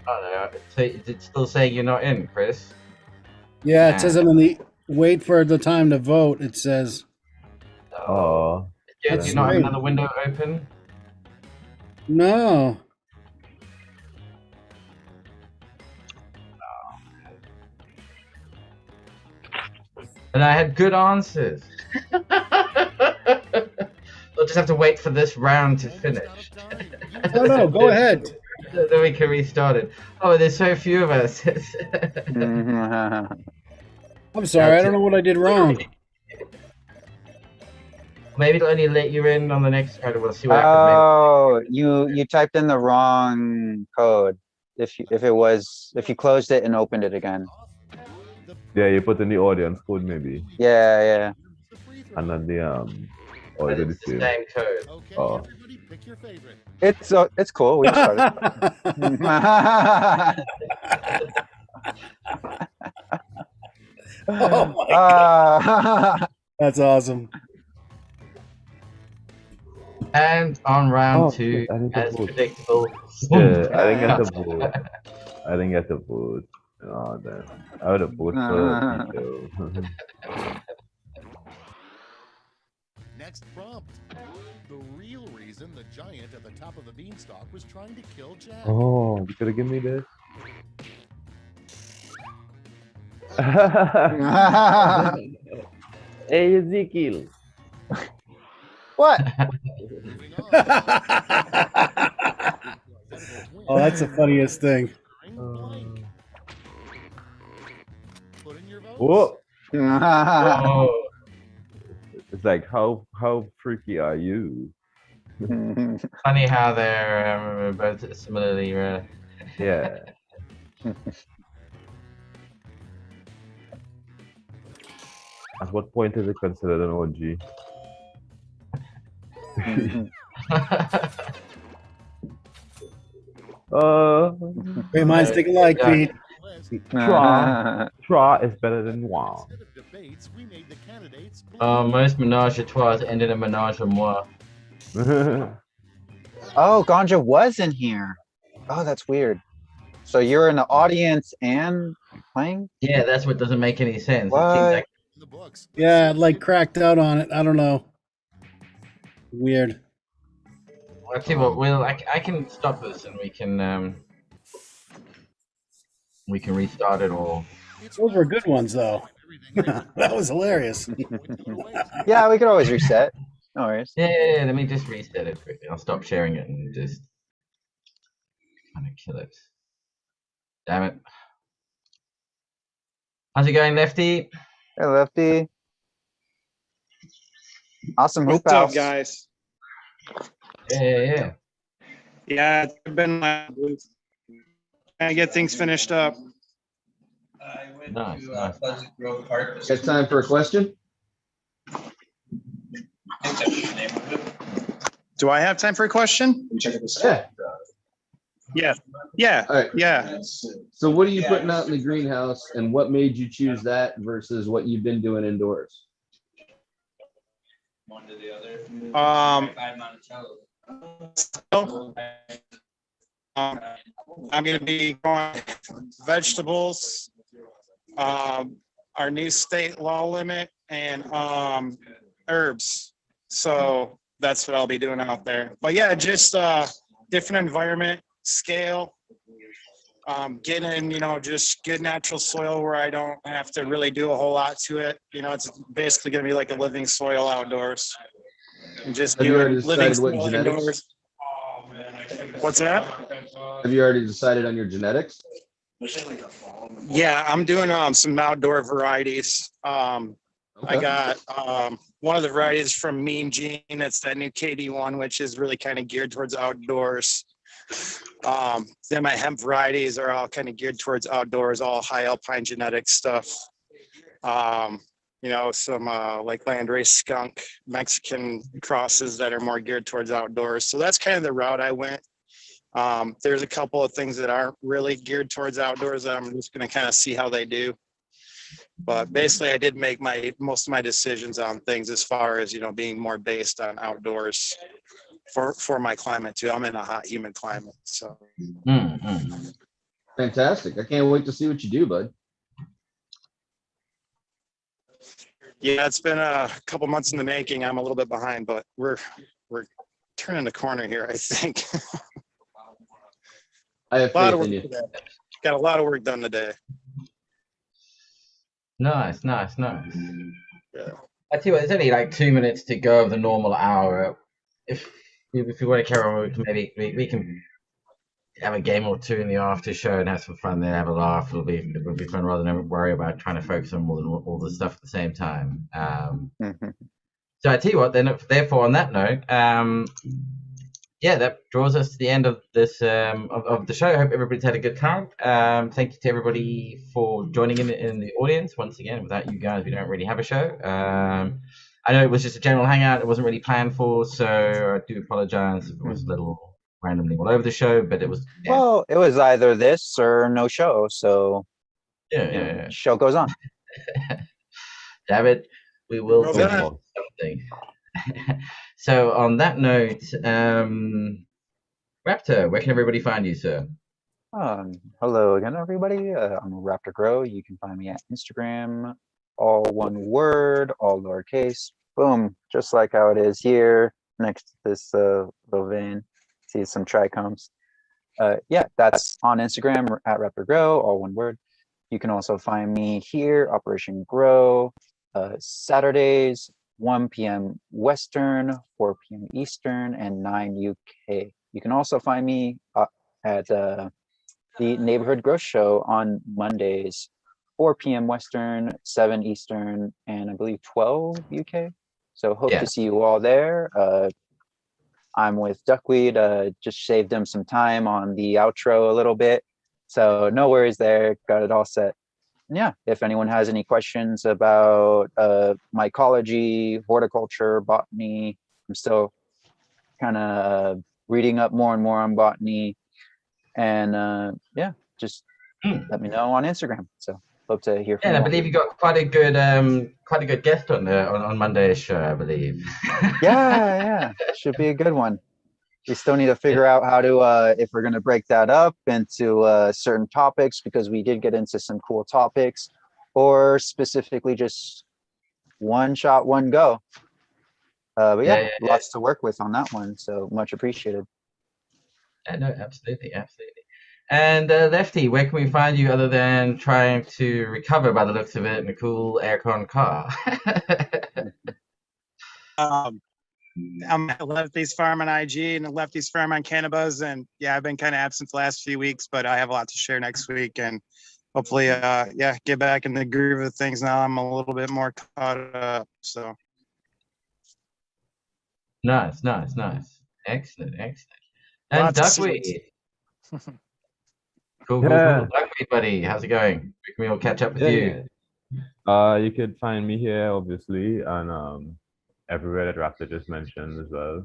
Oh, no. So is it still saying you're not in, Chris? Yeah, it says I'm in the wait for the time to vote. It says. Oh. Do That's you not have strange. another window open? No. And I had good answers. We'll just have to wait for this round to finish. No, no, go ahead. Then we can restart it. Oh, there's so few of us. I'm sorry, I don't know what I did wrong. Maybe it'll only let you in on the next round. We'll see what happens. Oh, you typed in the wrong code. If you closed it and opened it again. Yeah, you put in the audience code maybe. Yeah. And then the or Maybe is it it's the the same? same code. Okay, Oh. everybody pick your favorite. It's cool. We just started. Oh my God. That's awesome. And on round Oh, two, I didn't as vote. predictable. Yeah, I didn't get the vote. I didn't get the vote. Oh, then I would have voted for Tito. Next prompt. The real reason the giant at the top of the beanstalk was trying to kill Jack. Oh, you could have given me this. Hey, Ezekiel. What? Moving on. Oh, that's the funniest thing. Blank. Put in your votes. Whoa! Oh, It's like how freaky are you? funny how they're both similarly. Yeah. At what point is it considered an OG? Great minds think alike, Yeah. Pete. Tra is better than wow. Instead of debates, we made the candidates Most menage a trois end in a menage a moi. Oh, Ganja was in here. Oh, that's weird. So you're in the audience and playing? Yeah, that's what doesn't make any sense. It What? seems like in the books. Yeah, like cracked out on it. I don't know. Weird. I'll tell you what, Will, I can stop this and we can restart it all. Those were good ones, though. That was hilarious. Yeah, we could always reset. No worries. Yeah, let me just reset it quickly. I'll stop sharing it and just kind of kill it. Damn it. How's it going, Lefty? Hey, Lefty. Awesome hoop What's house. up, guys? Yeah. Yeah, it's been trying to get things finished up. Nice. Got time for a question? Do I have time for a question? Yeah. Yeah. All right. Yeah. So what are you putting out in the greenhouse, and what made you choose that versus what you've been doing indoors? So, I'm going to be growing vegetables, our new state law limit, and herbs. So that's what I'll be doing out there. But yeah, just different environment, scale, getting, just good natural soil where I don't have to really do a whole lot to it. It's basically going to be like a living soil outdoors. And just Have you already doing living decided what soil genetics? indoors. What's that? Have you already decided on your genetics? Yeah, I'm doing some outdoor varieties. I Okay. got one of the varieties from Mean Gene. It's that new KD1, which is really kind of geared towards outdoors. Then my hemp varieties are all kind of geared towards outdoors, all high alpine genetic stuff. You know, some like landrace skunk, Mexican crosses that are more geared towards outdoors. So that's kind of the route I went. There's a couple of things that aren't really geared towards outdoors that I'm just going to kind of see how they do. But basically, I did make most of my decisions on things as far as, you know, being more based on outdoors for my climate too. I'm in a hot, humid climate, so. Mm-hmm. Fantastic. I can't wait to see what you do, bud. Yeah, it's been a couple months in the making. I'm a little bit behind, but we're turning the corner here, I think. I have A lot faith of in work you. today. Got a lot of work done today. Nice. Yeah. I tell you what, there's only like 2 minutes to go of the normal hour. If we want to carry on, maybe we can have a game or two in the after show and have some fun there, have a laugh. It'll be fun rather than worry about trying to focus on all the stuff at the same time. So I tell you what, then therefore on that note, yeah, that draws us to the end of this of the show. I hope everybody's had a good time. Thank you to everybody for joining in the audience. Once again, without you guys, we don't really have a show. I know it was just a general hangout. It wasn't really planned for, so I do apologize if it was a little randomly all over the show, but it was. Yeah. Well, it was either this or no show, so Yeah. show goes on. Damn it, we will Well, do then- something. So on that note, Raptor, where can everybody find you, sir? Hello again, everybody. I'm Raptor Grow. You can find me at Instagram, all one word, all lowercase. Boom, just like how it is here next to this little vein. See some trichomes. Yeah, that's on Instagram at Raptor Grow, all one word. You can also find me here, Operation Grow, Saturdays, 1 p.m. Western, 4 p.m. Eastern, and 9 UK. You can also find me at the Neighborhood Grow Show on Mondays, 4 p.m. Western, 7 Eastern, and I believe 12 UK. So hope to see you all there. I'm with Duckweed. Just saved him some time on the outro a little bit. So no worries there. Got it all set. And yeah, if anyone has any questions about mycology, horticulture, botany, I'm still kind of reading up more and more on botany. And yeah, just let me know on Instagram. So hope to hear from you. I believe you got quite a good guest on Monday's show, I believe. Yeah, should be a good one. We still need to figure out how to if we're going to break that up into certain topics, because we did get into some cool topics, or specifically just one shot, one go. But yeah, lots to work with on that one. So much appreciated. No, absolutely. And Lefty, where can we find you other than trying to recover, by the looks of it, in a cool aircon car? I'm at Lefty's Farm on IG and Lefty's Farm on Cannabis, and yeah, I've been kind of absent the last few weeks, but I have a lot to share next week, and hopefully, get back in the groove of things now. I'm a little bit more caught up. So Nice. Excellent. And Duckweed. Cool. Duckweed, buddy, how's it going? Can we all catch up with you? You could find me here, obviously, and everywhere that Raptor just mentioned as well.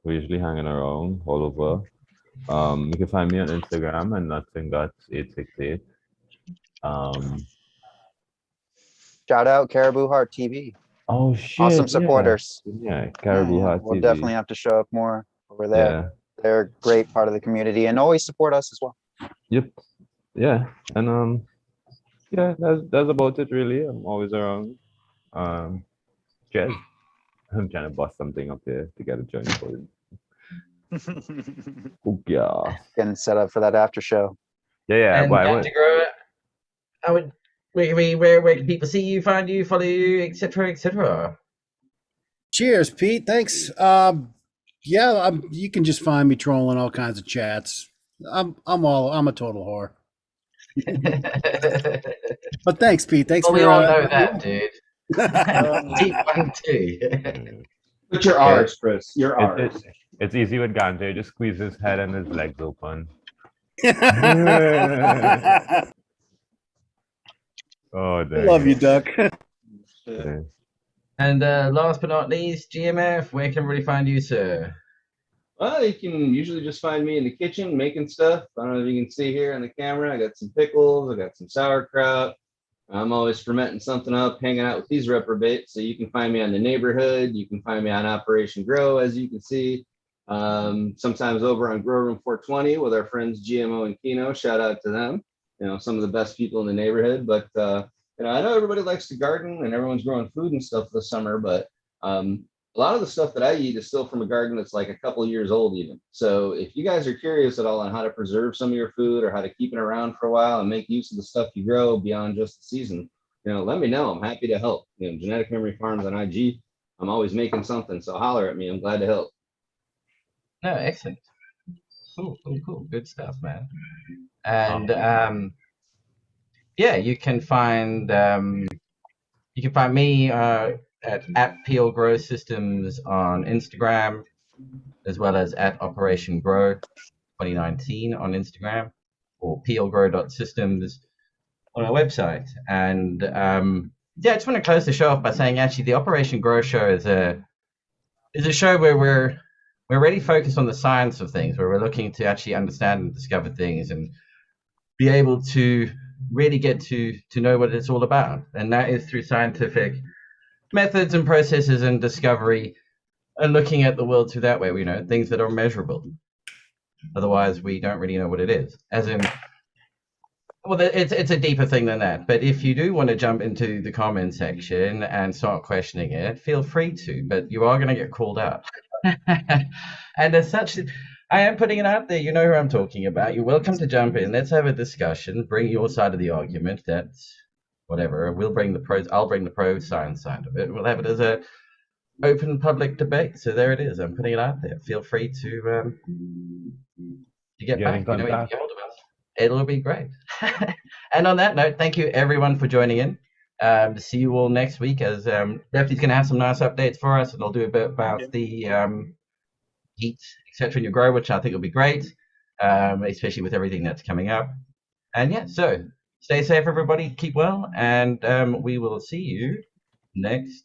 We're usually hanging around all over. You can find me on Instagram and nothing.868. Shout out Caribou Heart TV. Oh shit! Awesome supporters. Yeah, Caribou Heart we'll TV. definitely have to show up more over there. Yeah. They're a great part of the community and always support us as well. Yep. Yeah, and yeah, that's about it really. I'm always around. Jez. I'm trying to bust something up here to get a joint for it. Oh yeah. Getting set up for that after show. Yeah. And to grow it, where can people see you, find you, follow you, etc. Cheers, Pete. Thanks. Yeah, you can just find me trolling all kinds of chats. I'm a total whore. But thanks, Pete. Thanks Well, for we all know that, dude. Deep one too. But you're ours, Chris. You're It, ours. it, it's easy with Gante. Just squeeze his head and his legs open. Oh, Love you, Duck. Yeah. And last but not least, GMF, where can everybody find you, sir? Well, you can usually just find me in the kitchen making stuff. I don't know if you can see here on the camera. I got some pickles. I got some sauerkraut. I'm always fermenting something up, hanging out with these reprobates. So you can find me on the neighborhood. You can find me on Operation Grow, as you can see. Sometimes over on Grow Room 420 with our friends GMO and Kino. Shout out to them. Some of the best people in the neighborhood. But I know everybody likes to garden and everyone's growing food and stuff this summer, but a lot of the stuff that I eat is still from a garden that's like a couple of years old even. So if you guys are curious at all on how to preserve some of your food or how to keep it around for a while and make use of the stuff you grow beyond just the season, let me know. I'm happy to help. Genetic Memory Farms on IG. I'm always making something. So holler at me. I'm glad to help. No, excellent. Cool. Good stuff, man. And yeah, you can find me at Peel Grow Systems on Instagram, as well as at Operation Grow 2019 on Instagram, or peelgrow.systems on our website. And yeah, I just want to close the show off by saying actually the Operation Grow show is a show where we're really focused on the science of things, where we're looking to actually understand and discover things and be able to really get to know what it's all about. And that is through scientific methods and processes and discovery, and looking at the world through that way. We know things that are measurable. Otherwise, we don't really know what it is. As in, well, it's a deeper thing than that. But if you do want to jump into the comment section and start questioning it, feel free to. But you are going to get called out. And as such, I am putting it out there. You know who I'm talking about. You're welcome to jump in. Let's have a discussion. Bring your side of the argument. That's whatever. We'll bring the pros. I'll bring the pro science side of it. We'll have it as a open public debate. So there it is. I'm putting it out there. Feel free to get back. You know, you can get hold of us. It'll be great. And on that note, thank you everyone for joining in. See you all next week, as Lefty's going to have some nice updates for us, and I'll do a bit about the heat, etc. in your grow, which I think will be great, especially with everything that's coming up. And yeah, so stay safe, everybody. Keep well, and we will see you next